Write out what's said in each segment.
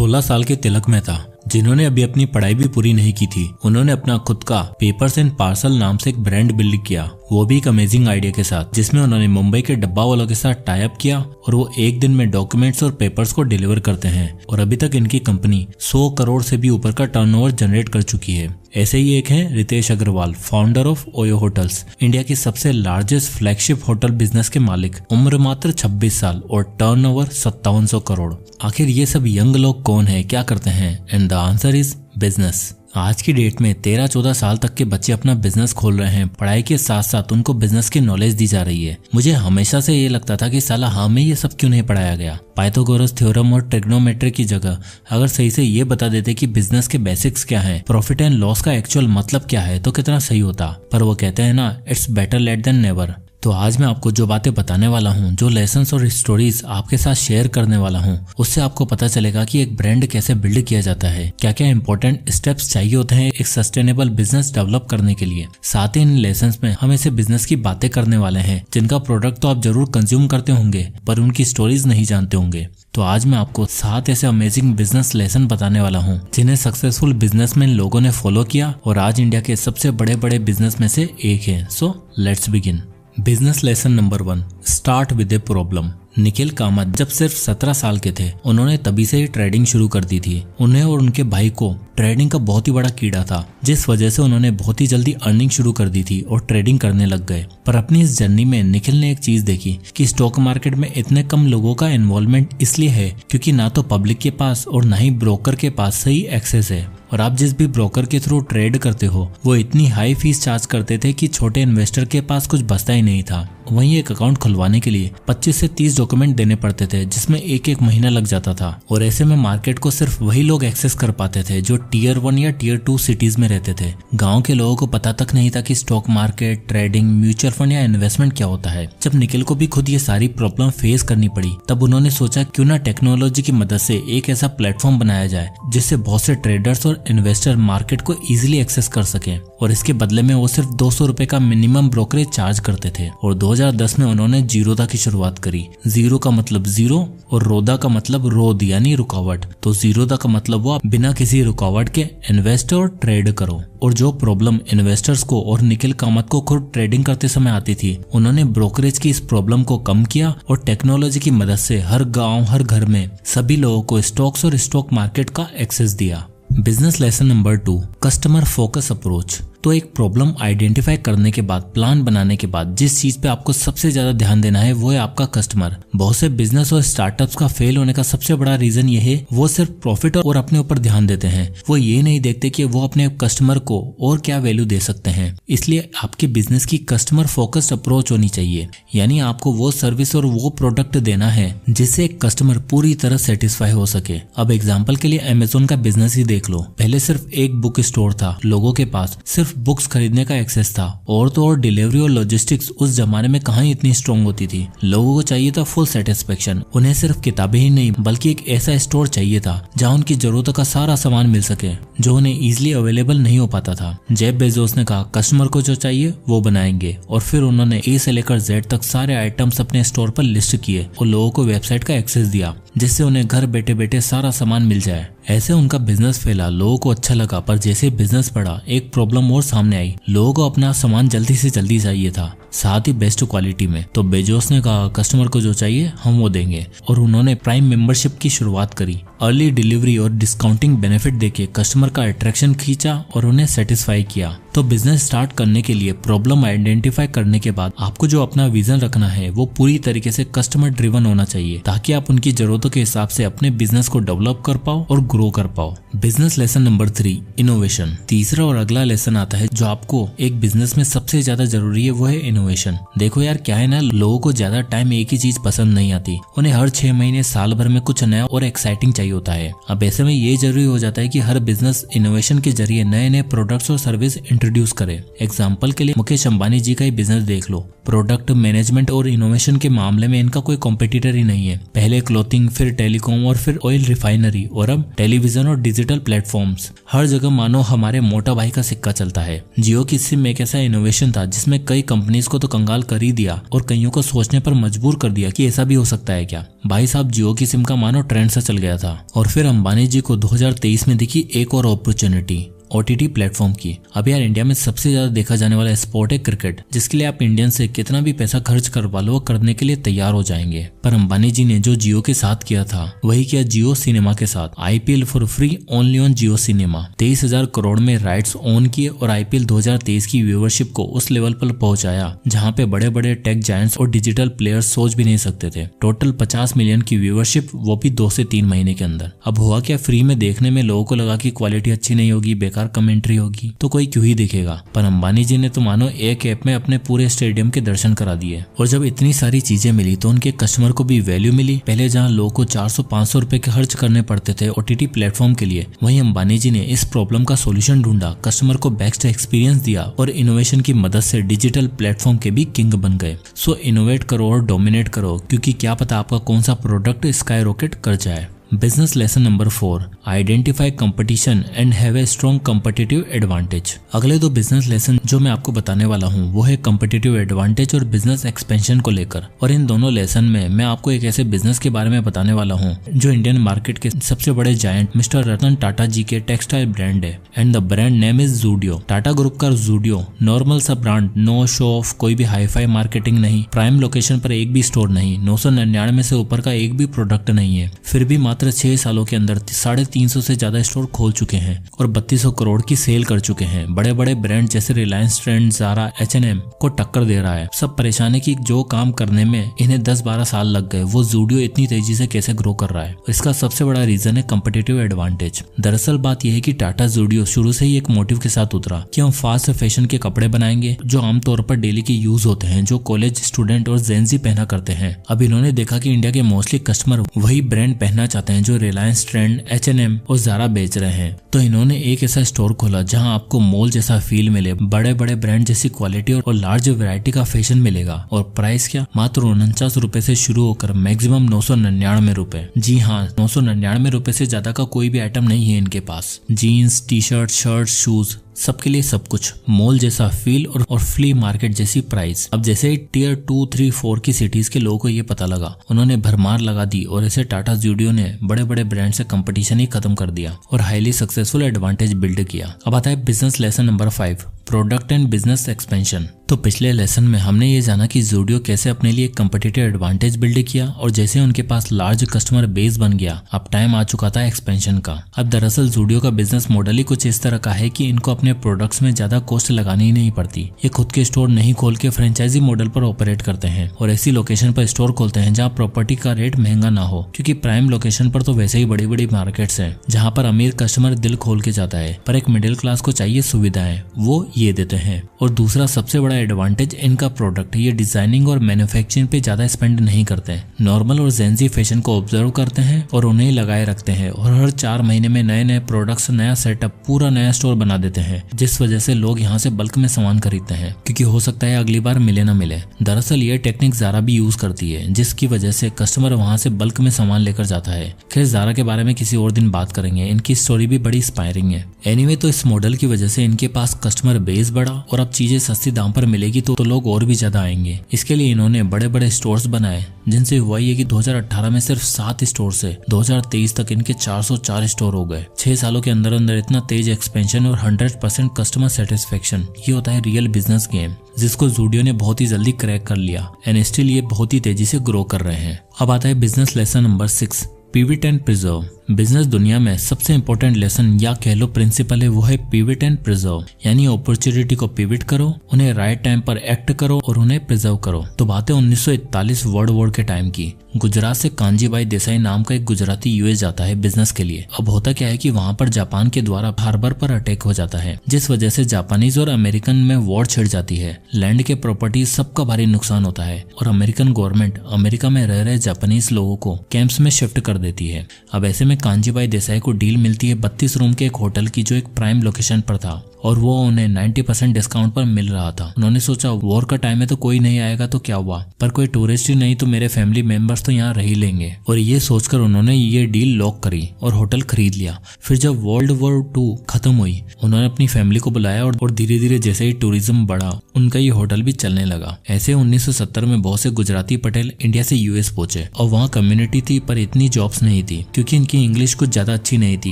16 साल के तिलक मेहता, जिन्होंने अभी अपनी पढ़ाई भी पूरी नहीं की थी, उन्होंने अपना खुद का पेपर्स एंड पार्सल नाम से एक ब्रांड बिल्ड किया, वो भी एक अमेजिंग आइडिया के साथ, जिसमें उन्होंने मुंबई के डब्बा वालों के साथ टाई अप किया और वो एक दिन में डॉक्यूमेंट्स और पेपर्स को डिलीवर करते हैं और अभी तक इनकी कंपनी 100 करोड़ से भी ऊपर का टर्नओवर जनरेट कर चुकी है। ऐसे ही एक है Ritesh Agarwal, founder of OYO hotels, India की सबसे लार्जेस्ट फ्लैगशिप होटल बिजनेस के मालिक, उम्र मात्र 26 साल और टर्नओवर 5700 करोड़। आखिर ये सब यंग लोग कौन है, क्या करते हैं? And the answer is business. आज की डेट में 13-14 साल तक के बच्चे अपना बिजनेस खोल रहे हैं। पढ़ाई के साथ साथ उनको बिजनेस की नॉलेज दी जा रही है। मुझे हमेशा से ये लगता था कि साला हमें ये सब क्यों नहीं पढ़ाया गया। पाइथागोरस थ्योरम और ट्रिग्नोमेट्री की जगह अगर सही से ये बता देते कि बिजनेस के बेसिक्स क्या हैं, प्रॉफिट एंड लॉस का एक्चुअल मतलब क्या है, तो कितना सही होता। पर वो कहते हैं ना, it's better late than never. तो आज मैं आपको जो बातें बताने वाला हूँ, जो लेसन्स और स्टोरीज आपके साथ शेयर करने वाला हूँ, उससे आपको पता चलेगा कि एक ब्रांड कैसे बिल्ड किया जाता है, क्या क्या इंपॉर्टेंट स्टेप्स चाहिए होते हैं एक सस्टेनेबल बिजनेस डेवलप करने के लिए। साथ ही इन लेसन्स में हम ऐसे बिजनेस की बातें करने वाले हैं जिनका प्रोडक्ट तो आप जरूर कंज्यूम करते होंगे पर उनकी स्टोरीज नहीं जानते होंगे। तो आज मैं आपको 7 ऐसे अमेजिंग बिजनेस लेसन बताने वाला हूँ जिन्हें सक्सेसफुल बिजनेसमैन लोगों ने फॉलो किया और आज इंडिया के सबसे बड़े बड़े बिजनेस में से एक है। So let's begin. Business lesson number 1, start with a problem. Nikhil Kamat जब सिर्फ 17 साल के थे, उन्होंने तभी से ही ट्रेडिंग शुरू कर दी थी। उन्हें और उनके भाई को ट्रेडिंग का बहुत ही बड़ा कीड़ा था, जिस वजह से उन्होंने बहुत ही जल्दी अर्निंग शुरू कर दी थी और ट्रेडिंग करने लग गए। पर अपनी इस जर्नी में निखिल ने एक चीज देखी कि स्टॉक मार्केट में इतने कम लोगों का इन्वॉल्वमेंट इसलिए है क्योंकि ना तो पब्लिक के पास और ना ही ब्रोकर के पास सही एक्सेस है। और आप जिस भी ब्रोकर के थ्रू ट्रेड करते हो वो इतनी हाई फीस चार्ज करते थे कि छोटे इन्वेस्टर के पास कुछ बचता ही नहीं था। वहीं एक अकाउंट खुलवाने के लिए 25 से 30 डॉक्यूमेंट देने पड़ते थे, जिसमें एक महीना लग जाता था। और ऐसे में मार्केट को सिर्फ वही लोग एक्सेस कर पाते थे जो टियर 1 या टियर 2 सिटीज में रहते थे। गांव के लोगों को पता तक नहीं था कि stock market, trading, mutual fund या इन्वेस्टमेंट क्या होता है। जब निखिल को भी खुद ये सारी प्रॉब्लम फेस करनी पड़ी, तब उन्होंने सोचा क्यों ना टेक्नोलॉजी की मदद से एक ऐसा प्लेटफॉर्म बनाया जाए जिससे बहुत से ट्रेडर्स और इन्वेस्टर मार्केट को इजीली एक्सेस कर सके। और इसके बदले में वो सिर्फ 200 रुपए का मिनिमम ब्रोकरेज चार्ज करते थे। और 2010 में उन्होंने जीरोधा की शुरुआत करी। जीरो का मतलब जीरो और रोदा का मतलब रोद यानी रुकावट। तो जीरोधा का मतलब हुआ बिना किसी रुकावट के इन्वेस्ट और ट्रेड करो। और जो प्रॉब्लम इन्वेस्टर्स को और निखिल कामत को खुद ट्रेडिंग करते समय आती थी, उन्होंने ब्रोकरेज की इस प्रॉब्लम को कम किया और टेक्नोलॉजी की मदद से हर गांव, हर घर में सभी लोगों को स्टॉक्स और स्टॉक मार्केट का एक्सेस दिया। Business lesson number 2, customer focus approach. तो एक प्रॉब्लम आइडेंटिफाई करने के बाद, प्लान बनाने के बाद जिस चीज पे आपको सबसे ज्यादा ध्यान देना है वो है आपका कस्टमर। बहुत से बिजनेस और स्टार्टअप्स का फेल होने का सबसे बड़ा रीजन ये है, वो सिर्फ प्रॉफिट और अपने ऊपर ध्यान देते हैं। वो ये नहीं देखते कि वो अपने कस्टमर को और क्या वैल्यू दे सकते हैं। इसलिए आपके बिजनेस की कस्टमर फोकस्ड अप्रोच होनी चाहिए, यानी आपको वो सर्विस और वो प्रोडक्ट देना है जिससे एक कस्टमर पूरी तरह सेटिस्फाई हो सके। अब एग्जाम्पल के लिए अमेज़न का बिजनेस ही देख लो। पहले सिर्फ एक बुक स्टोर था, लोगों के पास सिर्फ बुक्स खरीदने का एक्सेस था। और तो और डिलीवरी और लॉजिस्टिक्स उस जमाने में कहाँ इतनी स्ट्रॉन्ग होती थी। लोगों को चाहिए था फुल सेटिस्फेक्शन। उन्हें सिर्फ किताबें ही नहीं बल्कि एक ऐसा स्टोर चाहिए था जहाँ उनकी जरूरतों का सारा सामान मिल सके जो उन्हें इजिली अवेलेबल नहीं हो पाता था। जेफ बेजोस ने कहा कस्टमर को जो चाहिए वो बनाएंगे, और फिर उन्होंने ए से लेकर जेड तक सारे आइटम्स अपने स्टोर पर लिस्ट किए और लोगों को वेबसाइट का एक्सेस दिया जिससे उन्हें घर बैठे बैठे सारा सामान मिल जाए। ऐसे उनका बिजनेस फैला, लोगों को अच्छा लगा। पर जैसे बिजनेस बढ़ा, एक प्रॉब्लम और सामने आई। लोगों को अपना सामान जल्दी से जल्दी चाहिए था, साथ ही बेस्ट क्वालिटी में। तो बेजोस ने कहा कस्टमर को जो चाहिए हम वो देंगे, और उन्होंने प्राइम मेंबरशिप की शुरुआत करी। अर्ली डिलीवरी और डिस्काउंटिंग बेनिफिट देके कस्टमर का अट्रैक्शन खींचा और उन्हें सेटिस्फाई किया। तो बिजनेस स्टार्ट करने के लिए प्रॉब्लम आइडेंटिफाई करने के बाद आपको जो अपना विजन रखना है वो पूरी तरीके से कस्टमर ड्रिवन होना चाहिए, ताकि आप उनकी जरूरतों के हिसाब से अपने बिजनेस को डेवलप कर पाओ और ग्रो कर पाओ। Business lesson number 3, innovation. तीसरा और अगला लेसन आता है जो आपको एक बिजनेस में सबसे ज्यादा जरूरी है, वो है इनोवेशन। देखो यार, क्या है ना, लोगों को ज्यादा टाइम एक ही चीज पसंद नहीं आती। उन्हें हर 6 महीने, साल भर में कुछ नया और एक्साइटिंग चाहिए होता है। अब ऐसे में ये जरूरी हो जाता है कि हर बिजनेस इनोवेशन के जरिए नए नए प्रोडक्ट्स और सर्विस इंट्रोड्यूस करे। एग्जाम्पल के लिए मुकेश अंबानी जी का ही बिजनेस देख लो। प्रोडक्ट मैनेजमेंट और इनोवेशन के मामले में इनका कोई कॉम्पिटिटर ही नहीं है। पहले क्लोथिंग, फिर टेलीकॉम और फिर ऑयल रिफाइनरी, और अब टेलीविजन और डिजिटल डिजिटल प्लेटफॉर्म्स, हर जगह मानो हमारे मोटा भाई का सिक्का चलता है। जियो की सिम एक ऐसा इनोवेशन था जिसमें कई कंपनीज को तो कंगाल कर ही दिया और कईयों को सोचने पर मजबूर कर दिया कि ऐसा भी हो सकता है क्या। भाई साहब, जियो की सिम का मानो ट्रेंड सा चल गया था। और फिर अंबानी जी को 2023 में दिखी एक और अपॉर्चुनिटी OTT प्लेटफॉर्म की। अब यार इंडिया में सबसे ज्यादा देखा जाने वाला स्पोर्ट है क्रिकेट, जिसके लिए आप इंडियन से कितना भी पैसा खर्च करवा लो करने के लिए तैयार हो जाएंगे। पर अंबानी जी ने जो जियो के साथ किया था वही किया जियो सिनेमा के साथ। IPL for free only on Jio cinema. 23,000 crore में राइट्स ओन किए और IPL 2023 की व्यूअरशिप को उस लेवल पर पहुंचाया जहां पे बड़े बड़े टेक जायंट्स और डिजिटल प्लेयर्स सोच भी नहीं सकते थे। टोटल 50 मिलियन की व्यूअरशिप, वो भी 2 से 3 महीने के अंदर। अब हुआ क्या, फ्री में देखने में लोगों को लगा कि क्वालिटी अच्छी नहीं होगी, बेकार कमेंट्री होगी, तो कोई क्यों ही देखेगा। पर अंबानी जी ने तो मानो एक ऐप में अपने पूरे स्टेडियम के दर्शन करा दिए। और जब इतनी सारी चीजें मिली तो उनके कस्टमर को भी वैल्यू मिली। पहले जहां लोगों को 400-500 रुपए खर्च करने पड़ते थे OTT प्लेटफॉर्म के लिए, वहीं अंबानी जी ने इस प्रॉब्लम का सोल्यूशन ढूंढा, कस्टमर को बेस्ट एक्सपीरियंस दिया और इनोवेशन की मदद से डिजिटल प्लेटफॉर्म के भी किंग बन गए। सो इनोवेट करो और डोमिनेट करो, क्योंकि क्या पता आपका कौन सा प्रोडक्ट स्काई रॉकेट कर जाए। Business lesson number 4, identify competition and have a strong competitive advantage. अगले 2 बिजनेस लेसन जो मैं आपको बताने वाला हूँ वो है कम्पिटिटिव एडवांटेज और बिजनेस एक्सपेंशन को लेकर। और इन दोनों लेसन में मैं आपको एक ऐसे बिजनेस के बारे में बताने वाला हूँ जो इंडियन मार्केट के सबसे बड़े जायंट मिस्टर रतन टाटा जी के टेक्सटाइल ब्रांड है, and the brand name is Zudio. Tata group का जूडियो नॉर्मल सा ब्रांड, नो शो ऑफ, कोई भी हाईफाई मार्केटिंग नहीं, प्राइम लोकेशन पर एक भी स्टोर नहीं, 999 से ऊपर का एक भी प्रोडक्ट नहीं है, फिर भी मात्र 6 सालों के अंदर 350 से ज्यादा स्टोर खोल चुके हैं और 3200 करोड़ की सेल कर चुके हैं। बड़े बड़े ब्रांड जैसे रिलायंस ट्रेंड, ज़ारा, H&M को टक्कर दे रहा है। सब परेशान है कि जो काम करने में इन्हें 10-12 साल लग गए वो जूडियो इतनी तेजी से कैसे ग्रो कर रहा है। इसका सबसे बड़ा रीजन है कम्पिटिटिव एडवांटेज। दरअसल बात यह है कि टाटा जूडियो शुरू से ही एक मोटिव के साथ उतरा कि हम फास्ट फैशन के कपड़े बनाएंगे जो आमतौर पर डेली के यूज होते हैं, जो कॉलेज स्टूडेंट और जेंजी पहना करते हैं। अब इन्होंने देखा कि इंडिया के मोस्टली कस्टमर वही ब्रांड पहनना चाहते हैं जो रिलायंस ट्रेंड, H&M और ज़ारा बेच रहे हैं। तो इन्होंने एक ऐसा स्टोर खोला जहां आपको मॉल जैसा फील मिले, बड़े बड़े ब्रांड जैसी क्वालिटी और लार्ज वैरायटी का फैशन मिलेगा। और प्राइस क्या, मात्र 49 रुपए से शुरू होकर मैक्सिमम 999 रुपए। जी हाँ, 999 रुपए से ज्यादा का कोई भी आइटम नहीं है इनके पास। Jeans, T shirt, shirt, shoes, सबके लिए सब कुछ, मॉल जैसा फील और फ्ली मार्केट जैसी प्राइस। अब जैसे ही टियर 2, 3, 4 की सिटीज के लोगों को ये पता लगा, उन्होंने भरमार लगा दी और ऐसे टाटा जूडियो ने बड़े बड़े ब्रांड से कंपटीशन ही खत्म कर दिया और हाईली सक्सेसफुल एडवांटेज बिल्ड किया। अब आता है business lesson number 5, product and business expansion. तो पिछले लेसन में हमने ये जाना कि जूडियो कैसे अपने लिए कंपटीटिव एडवांटेज बिल्ड किया और जैसे उनके पास लार्ज कस्टमर बेस बन गया, अब टाइम आ चुका था एक्सपेंशन का। अब दरअसल जूडियो का बिजनेस मॉडल ही कुछ इस तरह का है कि इनको अपने प्रोडक्ट्स में ज्यादा कॉस्ट लगानी ही नहीं पड़ती। ये खुद के स्टोर नहीं खोल के फ्रेंचाइजी मॉडल पर ऑपरेट करते हैं और ऐसी लोकेशन पर स्टोर खोलते हैं जहाँ प्रॉपर्टी का रेट महंगा ना हो, क्योंकि प्राइम लोकेशन पर तो वैसे ही बड़ी बड़ी मार्केट्स हैं जहाँ पर अमीर कस्टमर दिल खोल के जाता है, पर एक मिडिल क्लास को चाहिए सुविधाएं, वो ये देते हैं। और दूसरा सबसे बड़ा एडवांटेज इनका प्रोडक्ट, ये डिजाइनिंग और मैन्युफैक्चरिंग पे ज्यादा स्पेंड नहीं करते, नॉर्मल और जेंजी फैशन को ऑब्जर्व करते हैं और उन्हें लगाए रखते हैं और हर 4 महीने में नए नए प्रोडक्ट्स, नया सेटअप, पूरा नया स्टोर बना देते हैं, जिस वजह से लोग यहाँ से बल्क में सामान खरीदते हैं, क्योंकि हो सकता है अगली बार मिले ना मिले। दरअसल ये टेक्निक ज़ारा भी यूज करती है, जिसकी वजह से कस्टमर वहाँ से बल्क में सामान लेकर जाता है। खैर ज़ारा के बारे में किसी और दिन बात करेंगे, इनकी स्टोरी भी बड़ी इंस्पायरिंग है। एनीवे, तो इस मॉडल की वजह से इनके पास कस्टमर बेस बढ़ा और अब चीजें सस्ती दाम पर मिलेगी तो लोग और भी ज्यादा आएंगे। इसके लिए इन्होंने बड़े बड़े स्टोर्स बनाए, जिनसे हुआ ये कि 2018 में सिर्फ 7 स्टोर से 2023 तक इनके 404 स्टोर हो गए। 6 सालों के अंदर अंदर इतना तेज एक्सपेंशन और 100% कस्टमर सेटिस्फेक्शन, ये होता है रियल बिजनेस गेम, जिसको जूडियो ने बहुत ही जल्दी क्रैक कर लिया एंड स्टिल ये बहुत ही तेजी से ग्रो कर रहे हैं। अब आता है business lesson number 6, pivot and preserve. Business दुनिया में सबसे इंपॉर्टेंट लेसन या कह लो प्रिंसिपल है, वो है पिविट एंड प्रिजर्व, यानी अपॉर्चुनिटी को पिविट करो, उन्हें राइट टाइम पर एक्ट करो और उन्हें प्रिजर्व करो। तो बात है 1941 वर्ल्ड वॉर के टाइम की। गुजरात से कांजीबाई देसाई नाम का एक गुजराती यूएस जाता है बिजनेस के लिए। अब होता क्या है कि वहाँ पर जापान के द्वारा हार्बर पर अटैक हो जाता है, जिस वजह से जापानीज और अमेरिकन में वॉर छिड़ जाती है। लैंड के प्रॉपर्टी सबका भारी नुकसान होता है और अमेरिकन गवर्नमेंट अमेरिका में रह रहे जापानीज लोगों को कैंप्स में शिफ्ट कर देती है। अब ऐसे में कांजीबाई देसाई को डील मिलती है 32 रूम के एक होटल की जो एक प्राइम लोकेशन पर था और वो उन्हें 90% डिस्काउंट पर मिल रहा था। उन्होंने सोचा वॉर का टाइम है तो कोई नहीं आएगा तो क्या हुआ, पर कोई टूरिस्ट ही नहीं तो मेरे फैमिली मेंबर्स तो यहाँ रह ही लेंगे। और ये सोचकर उन्होंने ये डील लॉक करी और होटल खरीद लिया। फिर जब वर्ल्ड वॉर 2 खत्म हुई उन्होंने अपनी फैमिली को बुलाया और धीरे धीरे जैसे ही टूरिज्म बढ़ा उनका ये होटल भी चलने लगा। ऐसे 1970 में बहुत से गुजराती पटेल इंडिया से यूएस पहुंचे और वहाँ कम्युनिटी थी पर इतनी जॉब्स नहीं थी क्योंकि इनकी इंग्लिश कुछ ज्यादा अच्छी नहीं थी,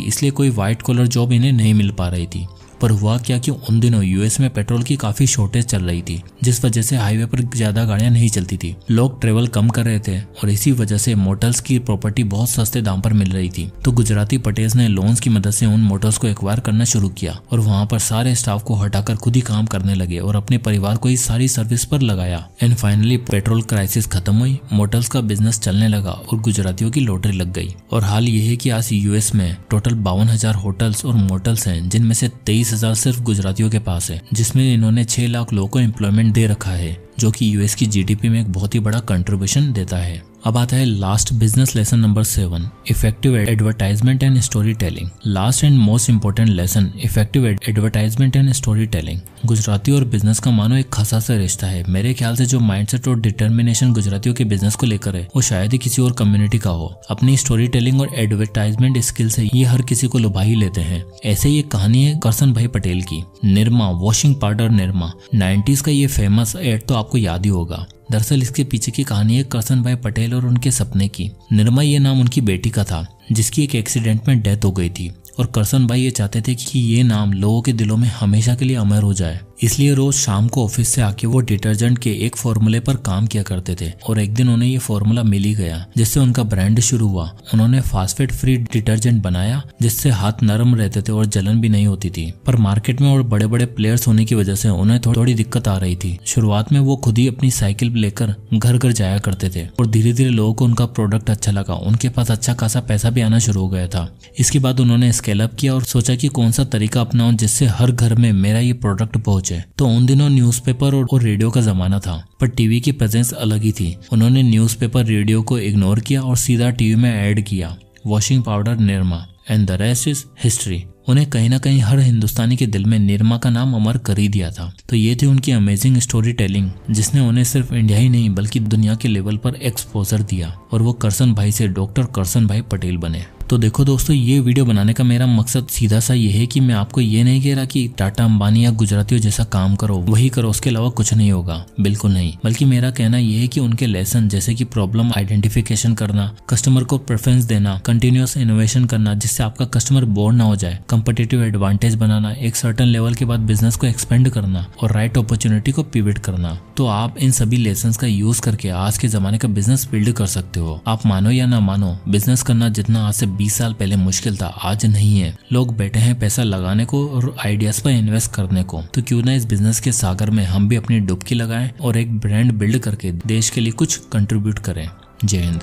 इसलिए कोई व्हाइट कॉलर जॉब इन्हें नहीं मिल पा रही थी। पर हुआ क्या कि उन दिनों यूएस में पेट्रोल की काफी शॉर्टेज चल रही थी जिस वजह से हाईवे पर ज्यादा गाड़ियां नहीं चलती थी, लोग ट्रेवल कम कर रहे थे और इसी वजह से मोटर्स की प्रॉपर्टी बहुत सस्ते दाम पर मिल रही थी। तो गुजराती पटेल्स ने लोन्स की मदद से उन मोटर्स को एक्वायर करना शुरू किया और वहां पर सारे स्टाफ को हटाकर खुद ही काम करने लगे और अपने परिवार को ही सारी सर्विस पर लगाया। एंड फाइनली पेट्रोल क्राइसिस खत्म हुई, मोटर्स का बिजनेस चलने लगा और गुजरातियों की लॉटरी लग गई। और हाल ये है कि आज यूएस में टोटल 52,000 होटल्स और मोटल्स हैं जिनमें से 23,000 सिर्फ गुजरातियों के पास है, जिसमें इन्होंने 6 लाख लोगों को एम्प्लॉयमेंट दे रखा है जो कि यूएस की जीडीपी में एक बहुत ही बड़ा कंट्रीब्यूशन देता है। अब आता है last business lesson number 7, effective advertisement and story telling. Last and most important lesson, effective advertisement and story telling. Gujarati और बिजनेस का मानो एक खासा सा रिश्ता है। मेरे ख्याल से जो माइंडसेट और डिटर्मिनेशन गुजरातियों के बिजनेस को लेकर है वो शायद ही किसी और कम्युनिटी का हो। अपनी स्टोरी टेलिंग और एडवर्टाइजमेंट स्किल से ये हर किसी को लुभा ही लेते हैं। ऐसे ही एक कहानी है करसन भाई पटेल की, Nirma washing powder Nirma. 90s का ये फेमस एड तो आपको याद ही होगा। दरअसल इसके पीछे की कहानी है करसन भाई पटेल और उनके सपने की। निरमा ये नाम उनकी बेटी का था जिसकी एक एक्सीडेंट में डेथ हो गई थी और करसन भाई ये चाहते थे कि ये नाम लोगों के दिलों में हमेशा के लिए अमर हो जाए। इसलिए रोज शाम को ऑफिस से आके वो डिटर्जेंट के एक फॉर्मूले पर काम किया करते थे और एक दिन उन्हें ये फॉर्मूला मिल ही गया जिससे उनका ब्रांड शुरू हुआ। उन्होंने फास्फेट फ्री डिटर्जेंट बनाया जिससे हाथ नरम रहते थे और जलन भी नहीं होती थी। पर मार्केट में और बड़े बड़े प्लेयर्स होने की वजह से उन्हें थोड़ी दिक्कत आ रही थी। शुरुआत में वो खुद ही अपनी साइकिल लेकर घर घर जाया करते थे और धीरे धीरे लोगों को उनका प्रोडक्ट अच्छा लगा, उनके पास अच्छा खासा पैसा भी आना शुरू हो गया था। इसके बाद उन्होंने स्केल अप किया और सोचा कि कौन सा तरीका अपनाऊं जिससे हर घर में मेरा ये प्रोडक्ट पहुंचे। तो उन दिनों न्यूज़पेपर और रेडियो का जमाना था पर टीवी की प्रेजेंस अलग ही थी। उन्होंने न्यूज़पेपर रेडियो को इग्नोर किया और सीधा टीवी में ऐड किया washing powder Nirma and the rest is history. उन्हें कहीं ना कहीं हर हिंदुस्तानी के दिल में निरमा का नाम अमर कर ही दिया था। तो ये थी उनकी अमेजिंग स्टोरी टेलिंग जिसने उन्हें सिर्फ इंडिया ही नहीं बल्कि दुनिया के लेवल पर एक्सपोजर दिया और वो करसन भाई से डॉक्टर करसन भाई पटेल बने। तो देखो दोस्तों, ये वीडियो बनाने का मेरा मकसद सीधा सा ये है कि मैं आपको ये नहीं कह रहा कि टाटा अंबानी या गुजरातियों जैसा काम करो वही करो, उसके अलावा कुछ नहीं होगा, बिल्कुल नहीं। बल्कि मेरा कहना ये है कि उनके लेसन जैसे कि प्रॉब्लम आइडेंटिफिकेशन करना, कस्टमर को प्रेफरेंस देना, कंटिन्यूअस इनोवेशन करना जिससे आपका कस्टमर बोर ना हो जाए, कंपिटिटिव एडवांटेज बनाना, एक सर्टेन लेवल के बाद बिजनेस को एक्सपेंड करना और राइट अपॉर्चुनिटी को पिवट करना। तो आप इन सभी लेसन का यूज करके आज के जमाने का बिजनेस बिल्ड कर सकते हो। आप मानो या ना मानो, बिजनेस करना जितना आज से 20 साल पहले मुश्किल था आज नहीं है। लोग बैठे हैं पैसा लगाने को और आइडियाज पर इन्वेस्ट करने को। तो क्यों ना इस बिजनेस के सागर में हम भी अपनी डुबकी लगाएं और एक ब्रांड बिल्ड करके देश के लिए कुछ कंट्रीब्यूट करें। जय हिंद।